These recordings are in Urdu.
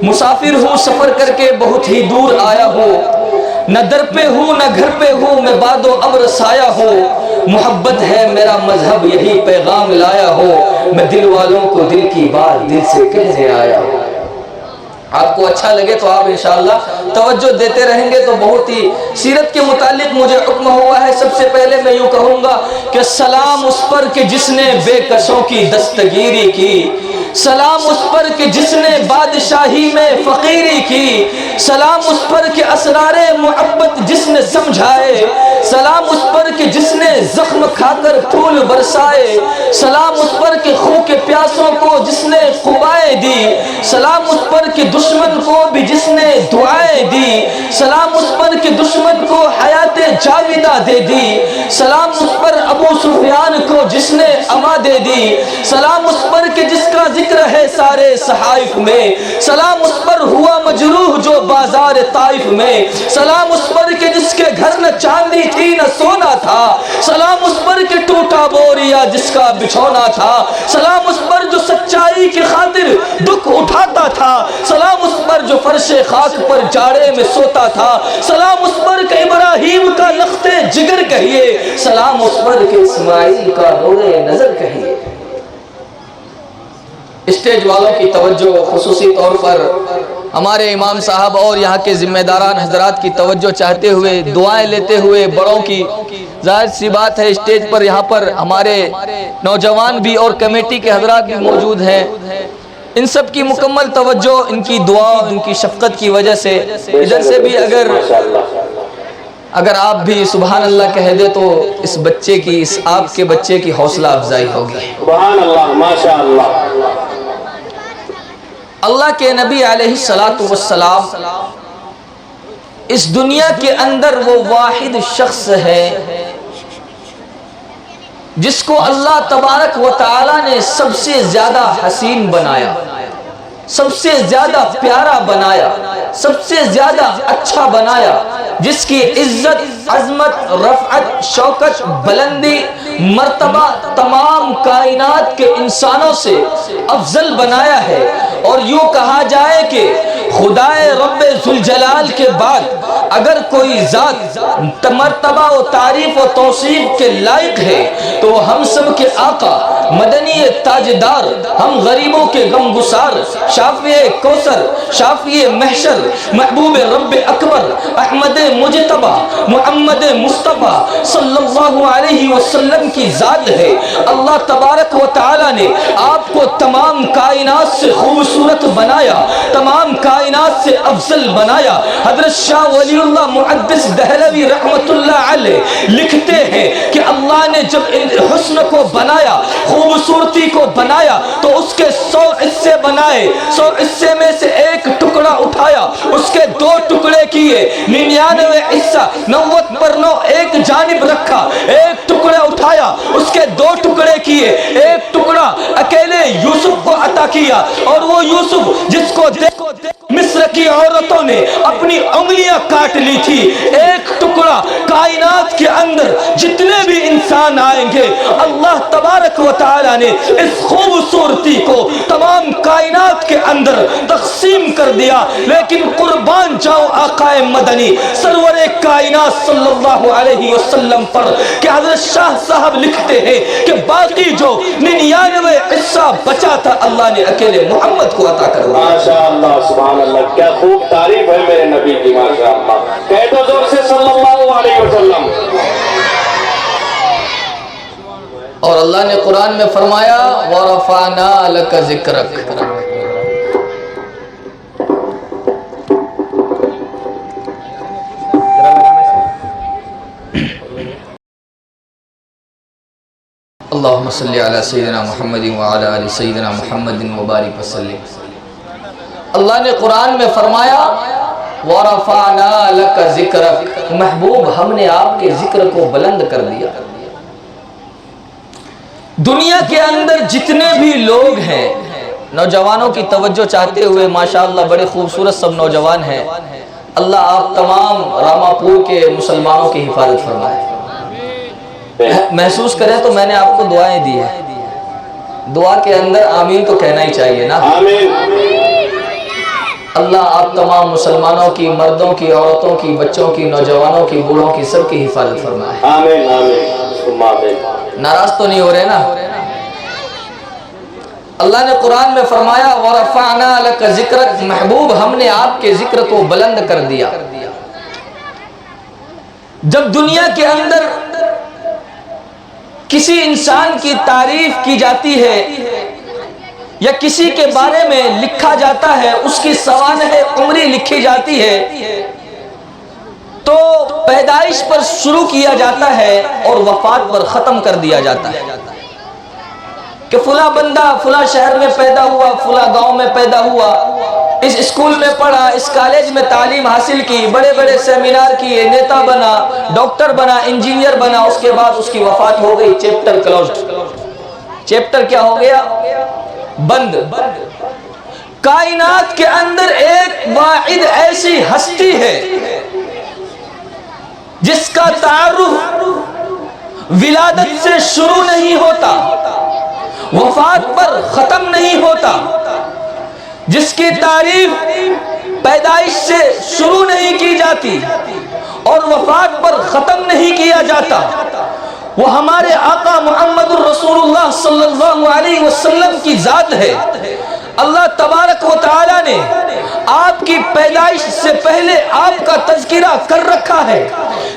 مسافر ہوں سفر کر کے بہت ہی دور آیا ہوں، نہ در پہ ہوں نہ گھر پہ ہوں، میں باد و ابر سایہ ہوں، محبت ہے میرا مذہب یہی پیغام لایا ہوں، میں دل والوں کو دل کی بات دل سے کہنے آیا ہوں۔ آپ کو اچھا لگے تو آپ انشاءاللہ توجہ دیتے رہیں گے تو بہت ہی سیرت کے متعلق مجھے حکم ہوا ہے۔ سب سے پہلے میں یوں کہوں گا کہ سلام اس پر کہ جس نے بے کسوں کی دستگیری کی، سلام اس پر کہ جس نے بادشاہی میں فقیری کی، سلام اس پر کہ اسرار محبت جس نے سمجھائے، سلام اس پر کہ جس نے زخم کھا کر پھول برسائے، سلام اس پر کہ خوں کے پیاسوں کو جس نے قبائیں دی، سلام اس پر کہ دشمن کو بھی جس نے دعائیں دی، سلام اس پر کہ دشمن کو حیات جاویدہ دے دی، سلام اس پر ابو سفیان کو جس نے اما دے دی، سلام اس پر کہ جس کا ذکر ہے سارے صحائف میں، سلام اس پر ہوا مجروح جو بازار طائف میں، سلام اس پر کہ جس کے گھر نہ چاندی تھی نہ سونا تھا، سلام اس پر کہ ٹوٹا بوریا جس کا بچھونا تھا، سلام اس پر جو سچائی کی خاطر دکھ اٹھاتا تھا، سلام اس پر جو فرش خاک پر جاڑے میں سوتا تھا، سلام اس پر کہ ابراہیم کا لخت جگر کہیے، سلام اس پر کہ اسماعیل کا نور نظر کہیے۔ اسٹیج والوں کی توجہ خصوصی طور پر ہمارے امام صاحب اور یہاں کے ذمہ داران حضرات کی توجہ چاہتے ہوئے، دعائیں لیتے ہوئے بڑوں کی، ظاہر سی بات ہے اسٹیج پر یہاں پر ہمارے نوجوان بھی اور کمیٹی کے حضرات بھی موجود ہیں، ان سب کی مکمل توجہ ان کی دعا ان کی شفقت کی وجہ سے ادھر سے بھی اگر آپ بھی سبحان اللہ کہہ دے تو اس بچے کی، اس آپ کے بچے کی حوصلہ افزائی ہوگی۔ سبحان اللہ، ماشاءاللہ۔ اللہ کے نبی علیہ السلام اس دنیا کے اندر وہ واحد شخص ہے جس کو اللہ تبارک و تعالی نے سب سے زیادہ حسین بنایا، سب سے زیادہ پیارا بنایا، سب سے زیادہ اچھا بنایا، جس کی عزت، عظمت، رفعت، شوکت، بلندی، مرتبہ تمام کائنات کے انسانوں سے افضل بنایا ہے۔ اور یوں کہا جائے کہ خدائے رب ذوالجلال کے بعد اگر کوئی ذات مرتبہ و تعریف و توصیف کے لائق ہے تو ہم سب کے آقا، مدنی تاجدار، ہم غریبوں کے غمگسار، شافع کوثر، شافع محشر، محبوب رب اکبر، احمد مجتبی، محمد مصطفیٰ صلی اللہ علیہ وسلم کی ذات ہے۔ اللہ تبارک و تعالی نے آپ کو تمام کائنات سے خوبصورت بنایا، تمام کائنات سے افضل بنایا۔ حضرت شاہ ولی اللہ محدث دہلوی رحمت اللہ علیہ لکھتے ہیں کہ اللہ نے جب حسن کو بنایا، خوبصورتی کو بنایا تو اس کے 100 حصے بنائے، 100 حصے میں سے ایک ٹکڑا اٹھایا، اس کے 2 ٹکڑے کیے، 99 حصہ 90 پر 9 ایک جانب رکھا، ایک ٹکڑا اٹھایا، اس کے 2 ٹکڑے کیے، ایک ٹکڑا اکیلے یوسف کو عطا کیا، اور وہ یوسف جس کو مصر کی عورتوں نے اپنی انگلیاں کاٹ لی تھی، ایک ٹکڑا کائنات کے اندر جتنے بھی انسان آئیں گے اللہ تبارک و تعالی نے اس خوبصورتی کو تمام کائنات کے اندر تقسیم کر دیا۔ لیکن قربان جاؤ آقا مدنی سرور کائنات صلی اللہ علیہ وسلم پر کہ حضرت شاہ صاحب لکھتے ہیں کہ باقی جو 99 حصہ بچا تھا اللہ نے اکیلے محمد کو عطا کر دیا۔ ماشاءاللہ، سبحان اللہ، کیا خوب تعریف ہے میرے نبی کی، ماشاءاللہ۔ کہہ دو زور سے صلی اللہ علیہ وسلم۔ اور اللہ نے قرآن میں فرمایا وَرَفَعْنَا لَكَ ذِكْرَكَ۔ اللہم صلی علی سیدنا محمد وعلی آل سیدنا محمد وبارک وسلم۔ اللہ نے قرآن میں فرمایا وَرَفَعْنَا لَكَ ذِكْرَكَ، محبوب ہم نے آپ کے ذکر کو بلند کر دیا۔ دنیا کے اندر جتنے بھی لوگ ہیں، نوجوانوں کی توجہ چاہتے ہوئے ماشاءاللہ بڑے خوبصورت سب نوجوان ہیں، اللہ آپ تمام راما پور کے مسلمانوں کی حفاظت فرمائے۔ محسوس کریں تو میں نے آپ کو دعائیں دی ہیں، دعا کے اندر آمین تو کہنا ہی چاہیے نا۔ آمین۔ اللہ آپ تمام مسلمانوں کی، مردوں کی، عورتوں کی، بچوں کی، نوجوانوں کی، بوڑھوں کی، سب کی حفاظت فرمائے۔ آمین آمین ثم آمین۔ ناراض تو نہیں ہو رہے نا؟ اللہ نے قرآن میں فرمایا وَرَفَعْنَا لَكَ ذِكْرَكَ، محبوب ہم نے آپ کے ذکر کو بلند کر دیا۔ جب دنیا کے اندر کسی انسان کی تعریف کی جاتی ہے یا کسی کے بارے میں لکھا جاتا ہے، اس کی سوانح عمری لکھی جاتی ہے، تو پیدائش پر شروع کیا جاتا ہے اور وفات پر ختم کر دیا جاتا ہے کہ فلاں بندہ فلاں شہر میں پیدا ہوا، فلاں گاؤں میں پیدا ہوا، اس اسکول میں پڑھا، اس کالج میں تعلیم حاصل کی، بڑے بڑے سیمینار کیے، نیتا بنا، ڈاکٹر بنا، انجینئر بنا، اس کے بعد اس کی وفات ہو گئی، چیپٹر کلوزڈ۔ چیپٹر کیا ہو گیا؟ بند۔ کائنات کے اندر ایک واحد ایسی ہستی ہے جس کا تعارف ولادت سے شروع نہیں ہوتا، وفات پر ختم نہیں ہوتا، جس کی تعریف پیدائش سے شروع نہیں کی جاتی اور وفات پر ختم نہیں کیا جاتا، وہ ہمارے آقا محمد الرسول اللہ صلی اللہ علیہ وسلم کی ذات ہے۔ اللہ تبارک و تعالی نے آپ کی پیدائش سے پہلے آپ کا تذکرہ کر رکھا ہے۔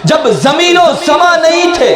جب زمین و زمان نہیں تھے،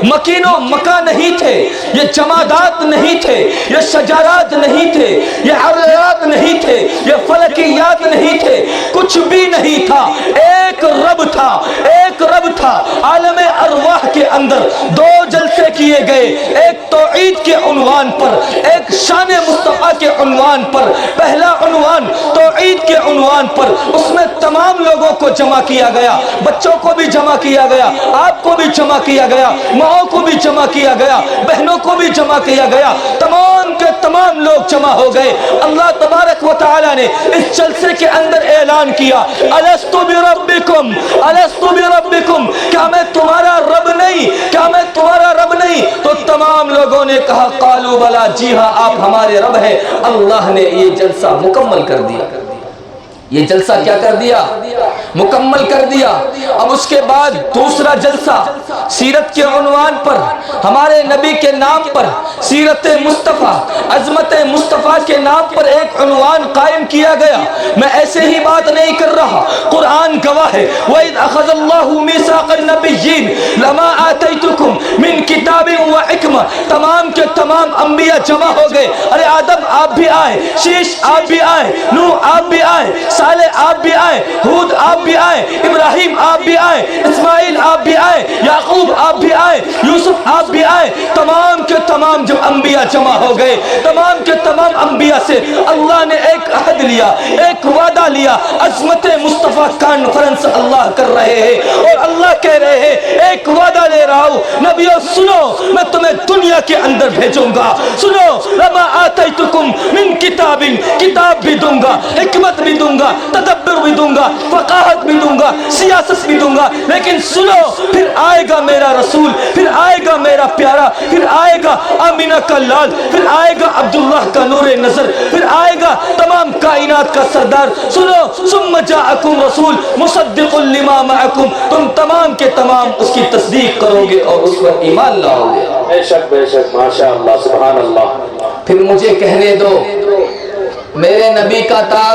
مکین و مکان نہیں تھے، یہ جمادات نہیں تھے، یہ شجرات نہیں تھے، یہ حریات نہیں تھے، یہ فلکیات نہیں تھے، کچھ بھی نہیں تھا، ایک رب تھا، ایک رب تھا۔ عالم ارواح کے اندر دو جلسے کیے گئے، ایک توحید کے عنوان پر، ایک شان مصطفیٰ کے عنوان پر۔ پہلا عنوان توحید کے عنوان پر، اس میں تمام لوگوں کو جمع کیا گیا، بچوں کو بھی جمع کیا گیا، آپ کو بھی جمع کیا گیا، ماؤں کو بھی جمع کیا گیا، بہنوں کو بھی جمع کیا گیا، تمام کے تمام لوگ جمع ہو گئے۔ اللہ تبارک و تعالی نے اس جلسے کے اندر اعلان کیا الست بربکم، الست بربکم، کیا میں تمہارا رب نہیں، کیا میں تمہارا رب نہیں؟ تو تمام لوگوں نے کہا قالوا بلا، جی ہاں آپ ہمارے رب ہیں۔ اللہ نے یہ جلسہ مکمل کر دیا، یہ جلسہ کیا کر دیا؟ مکمل کر دیا۔ اب اس کے بعد دوسرا جلسہ سیرت کے عنوان پر، ہمارے نبی کے نام پر، سیرت مصطفیٰ، عظمت مصطفیٰ کے نام پر ایک عنوان قائم کیا گیا۔ میں ایسے ہی بات نہیں کر رہا، قرآن گواہ ہے وَإِذْ أَخَذَ اللَّهُ مِيثَاقَ النَّبِيِّينَ لَمَا آتَيْتُكُمْ مِنْ كِتَابٍ وَحِکْمَةٍ، تمام کے تمام انبیاء جمع ہو گئے۔ ارے آدم آپ بھی آئے، شیش آپ بھی آئے، نوح آپ بھی آئے، صالح آپ بھی آئے، ہود آپ بھی آئے، ابراہیم آپ بھی آئے، اسماعیل آپ بھی آئے، یعقوب آپ بھی آئے، یوسف آپ بھی آئے۔ تمام کے تمام جب انبیاء جمع ہو گئے، تمام کے تمام انبیاء سے اللہ نے ایک عہد لیا، ایک وعدہ لیا۔ عظمت مصطفیٰ کانفرنس اللہ کر رہے ہیں اور اللہ کہہ رہے ہیں ایک وعدہ لے رہا ہوں، نبیوں سنو، میں تمہیں دنیا کے اندر بھیجوں گا، سنو، لما آتیتکم من کتاب، کتاب بھی دوں گا، حکمت بھی دوں گا، تدبر بھی دوں گا، فقاہت بھی دوں گا، سیاست بھی دوں گا، لیکن سنو، پھر آئے گا میرا رسول، پھر آئے گا میرا پیارا، پھر آئے گا آمینہ کا لال، پھر آئے گا عبداللہ کا نور نظر، پھر آئے گا تمام کائنات کا سردار۔ سنو، ثم جاءکم رسول مصدق لما معکم، تم تمام کے تمام اس کی تصدیق کرو گے اور اس پر ایمان لاؤ گے۔ بے شک ماشاء اللہ، سبحان اللہ۔ پھر مجھے کہنے دو، میرے نبی کا تعارف